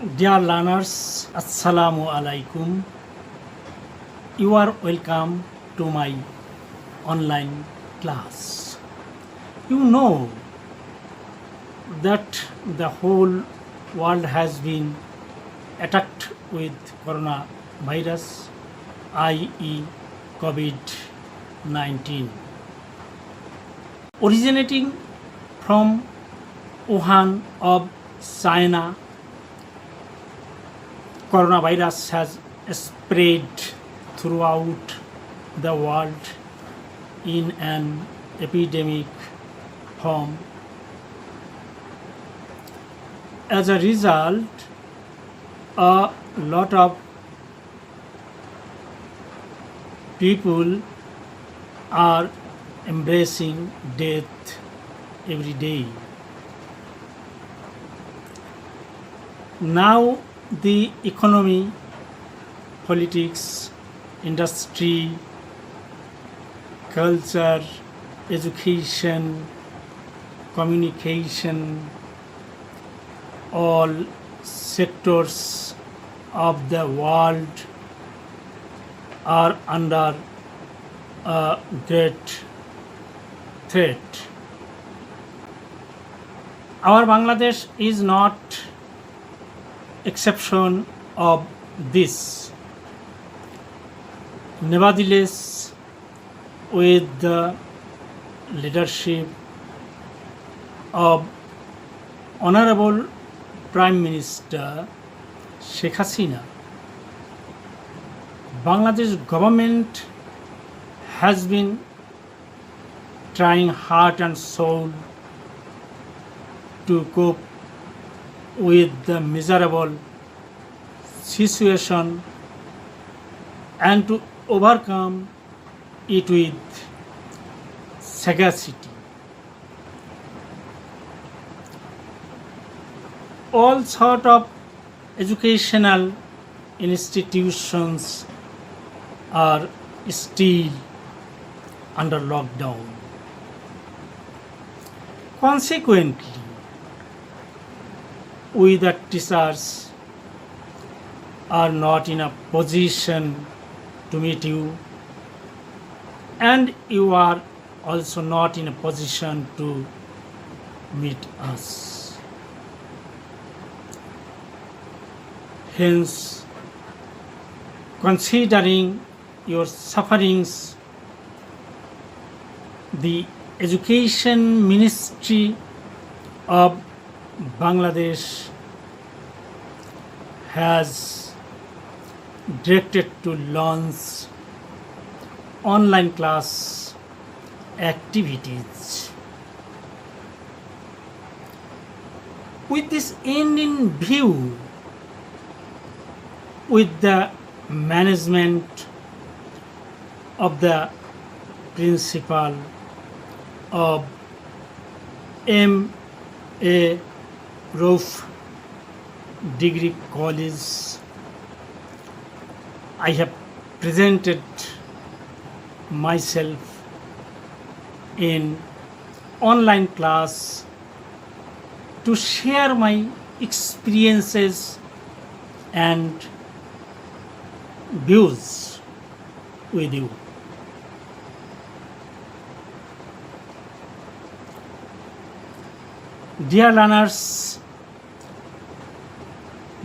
Dear learners, Assalamu alaikum. You are welcome to my online class. You know that the whole world has been attacked with coronavirus, i.e., COVID-19, originating from Wuhan of China. Coronavirus has spread throughout the world in an epidemic form. As a result, a lot of people are embracing death every day. Now, the economy, politics, industry, culture, education, communication, all sectors of the world are under a great threat. Our Bangladesh is not exception of this. Nevertheless, with the leadership of Honorable Prime Minister Sheikh Hasina, Bangladesh government has been trying heart and soul to cope with the miserable situation and to overcome it with sagacity. All sort of educational institutions are still under lockdown. Consequently, we the teachers are not in a position to meet you, and you are also not in a position to meet us. Hence, considering your sufferings, the Education Ministry of Bangladesh has directed to launch online class activities. With this end in view, with the management of the principal of M.A. Rouf Degree College, I have presented myself in online class to share my experiences and views with you. Dear learners,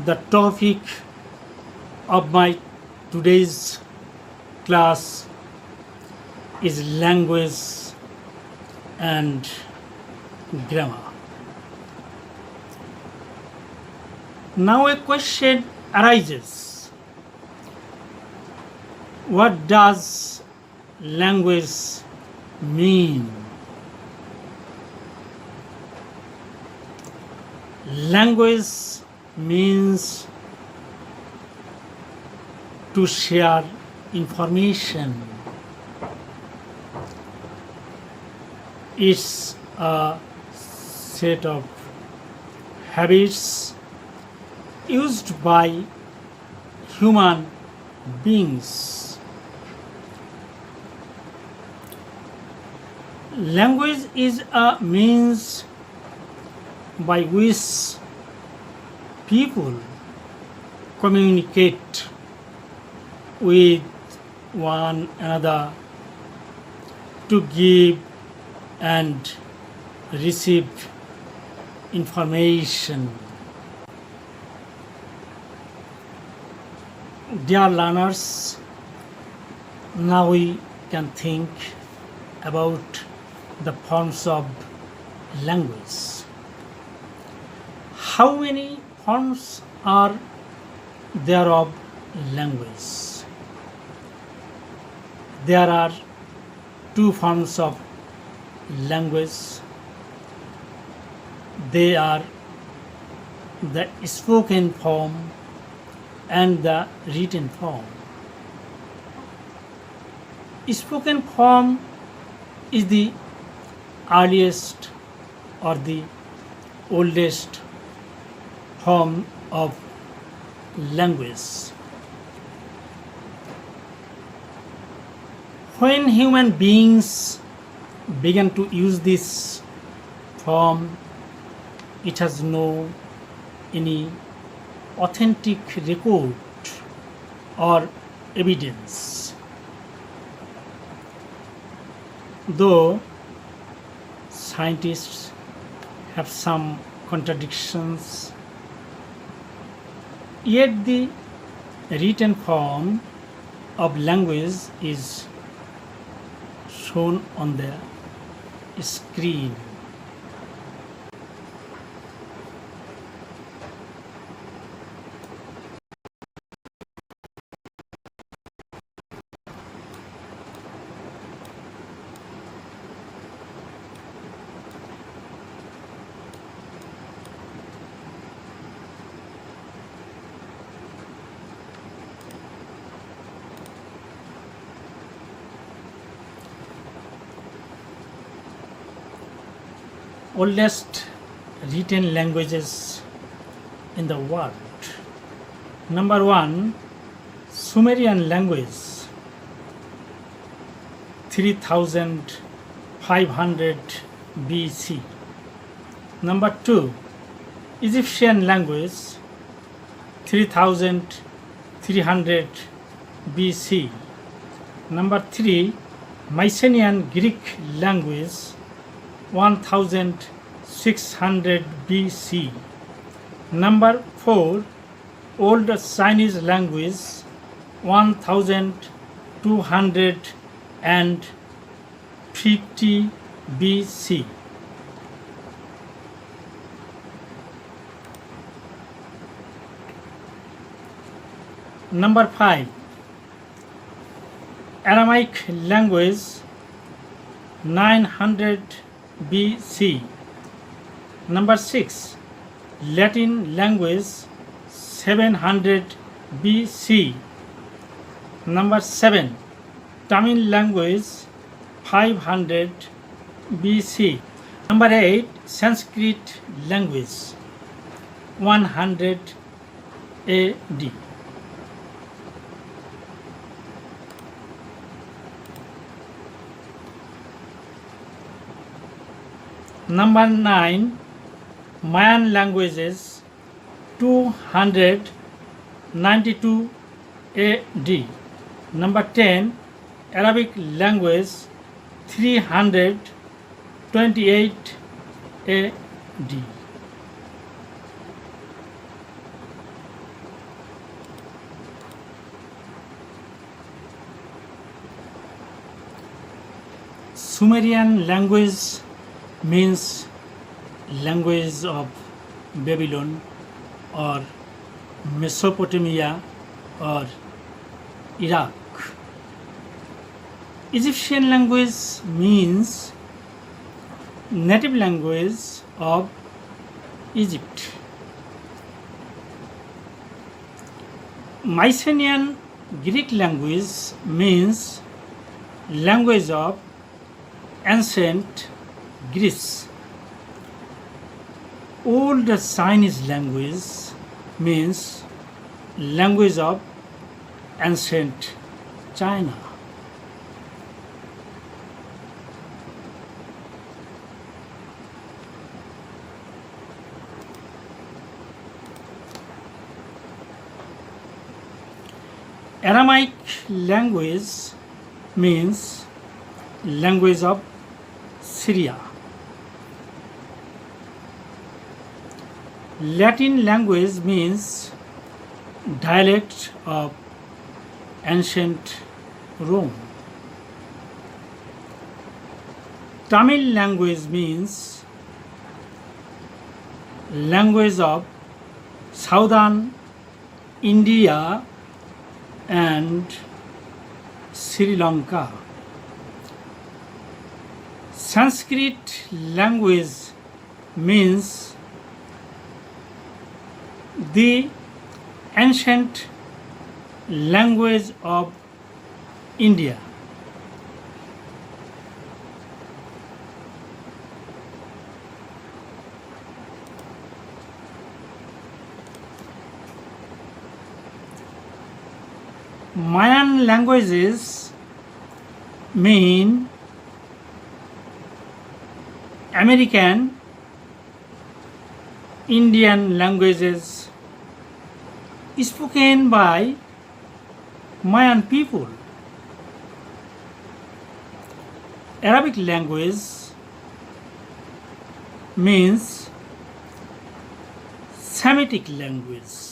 the topic of my today's class is language and grammar. Now a question arises. What does language mean? Language means to share information. It's a set of habits used by human beings. Language is a means by which people communicate with one another, to give and receive information. Dear learners, now we can think about the forms of language. How many forms are there of language? There are two forms of language. They are the spoken form and the written form. Spoken form is the earliest or the oldest form of language. When human beings began to use this form, it has no any authentic record or evidence. Though scientists have some contradictions, yet the written form of language is shown on the screen. Oldest written languages in the world. Number 1, Sumerian language, 3500 BC. Number 2, Egyptian language, 3300 BC. Number 3, Mycenaean Greek language, 1600 BC. Number 4, Old Chinese language, 1250 BC. Number 5, Aramaic language, 900 BC. Number 6, Latin language, 700 BC. Number 7, Tamil language, 500 BC. Number 8, Sanskrit language, 100 AD. Number 9, Mayan languages, 292 AD. Number 10, Arabic language, 328 AD. Sumerian language means language of Babylon or Mesopotamia or Iraq. Egyptian language means native language of Egypt. Mycenaean Greek language means language of ancient Greece. Old Chinese language means language of ancient China. Aramaic language means language of Syria. Latin language means dialect of ancient Rome. Tamil language means language of southern India and Sri Lanka. Sanskrit language means the ancient language of India. Mayan languages mean American Indian languages spoken by Mayan people. Arabic language means Semitic language.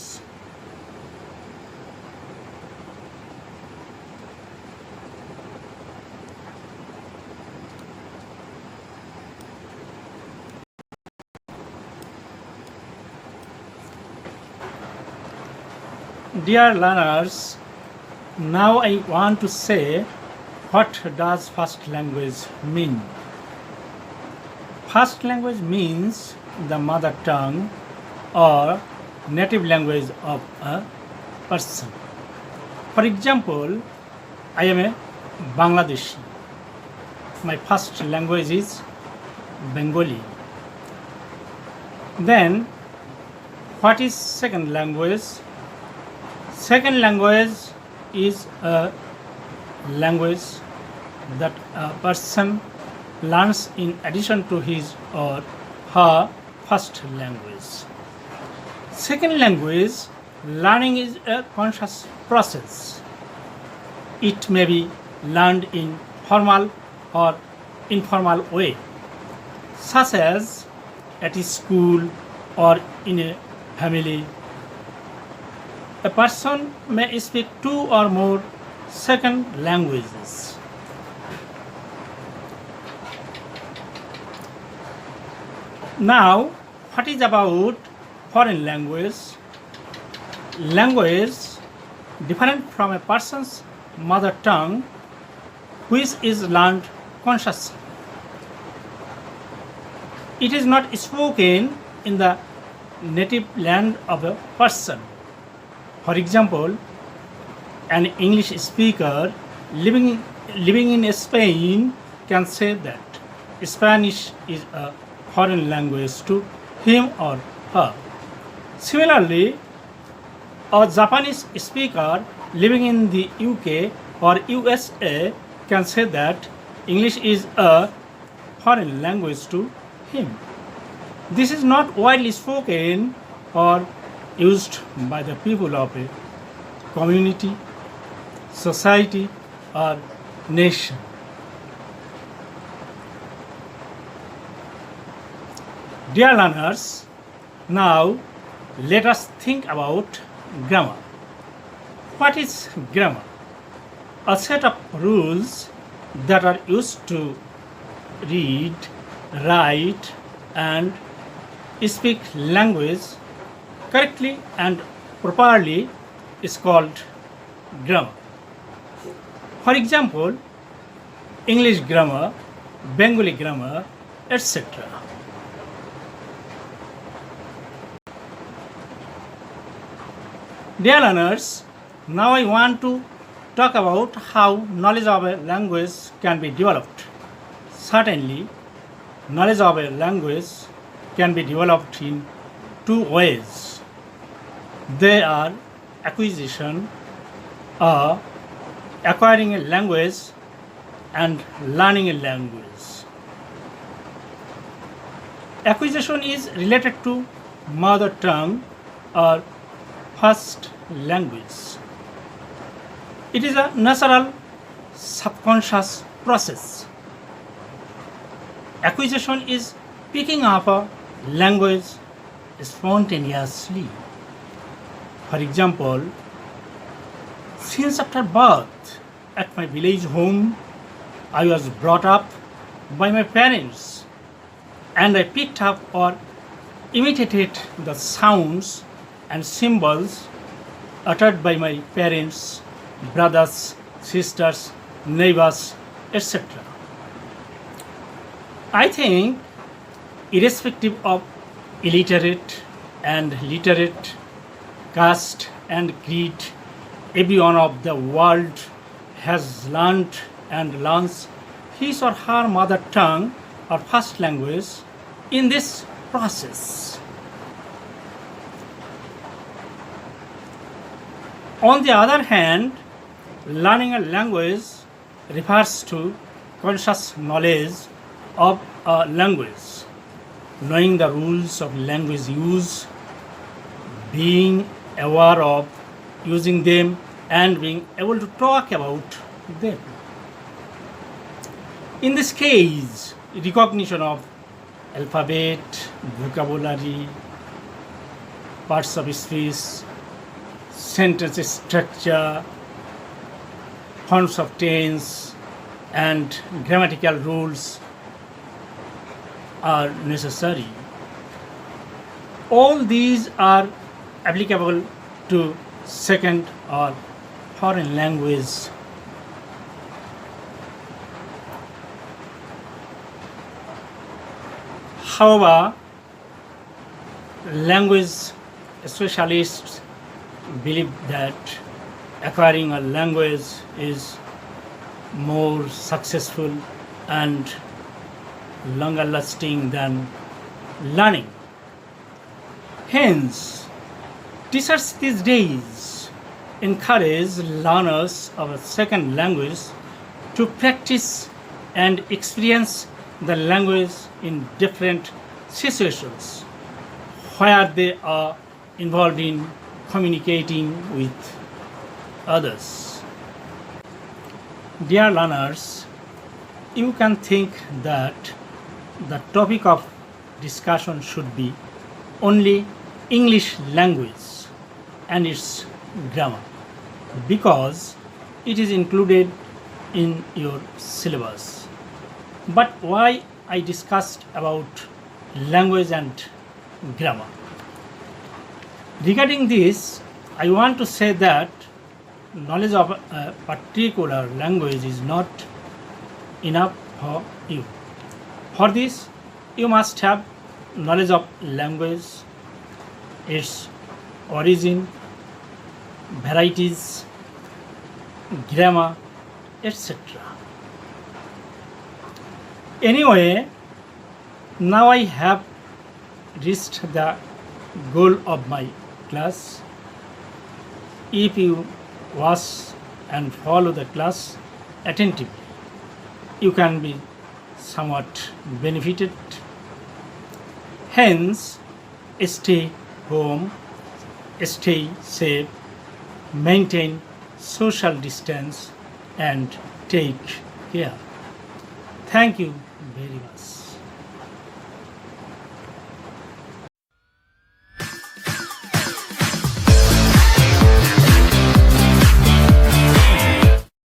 Dear learners, now I want to say what does first language mean. First language means the mother tongue or native language of a person. For example, I am a Bangladeshi. My first language is Bengali. Then, what is second language? Second language is a language that a person learns in addition to his or her first language. Second language learning is a conscious process. It may be learned in formal or informal way, such as at a school or in a family. A person may speak two or more second languages. Now, what is about foreign language? Language different from a person's mother tongue, which is learned consciously. It is not spoken in the native land of a person. For example, an English speaker living in Spain can say that Spanish is a foreign language to him or her. Similarly, a Japanese speaker living in the UK or USA can say that English is a foreign language to him. This is not widely spoken or used by the people of a community, society, or nation. Dear learners, now let us think about grammar. What is grammar? A set of rules that are used to read, write, and speak language correctly and properly is called grammar. For example, English grammar, Bengali grammar, etc. Dear learners, now I want to talk about how knowledge of a language can be developed. Certainly, knowledge of a language can be developed in two ways. They are acquisition, or acquiring a language, and learning a language. Acquisition is related to mother tongue or first language. It is a natural subconscious process. Acquisition is picking up a language spontaneously. For example, since after birth at my village home, I was brought up by my parents and I picked up or imitated the sounds and symbols uttered by my parents, brothers, sisters, neighbors, etc. I think, irrespective of illiterate and literate, caste and creed, everyone of the world has learned and learns his or her mother tongue or first language in this process. On the other hand, learning a language refers to conscious knowledge of a language, knowing the rules of language use, being aware of using them, and being able to talk about them. In this case, recognition of alphabet, vocabulary, parts of speech, sentence structure, forms of tense, and grammatical rules are necessary. All these are applicable to second or foreign language. However, language specialists believe that acquiring a language is more successful and longer lasting than learning. Hence, teachers these days encourage learners of a second language to practice and experience the language in different situations where they are involved in communicating with others. Dear learners, you can think that the topic of discussion should be only English language and its grammar because it is included in your syllabus. But why I discussed about language and grammar? Regarding this, I want to say that knowledge of a particular language is not enough for you. For this, you must have knowledge of language, its origin, varieties, grammar, etc. Anyway, now I have reached the goal of my class. If you watch and follow the class attentively, you can be somewhat benefited. Hence, stay home, stay safe, maintain social distance, and take care. Thank you very much.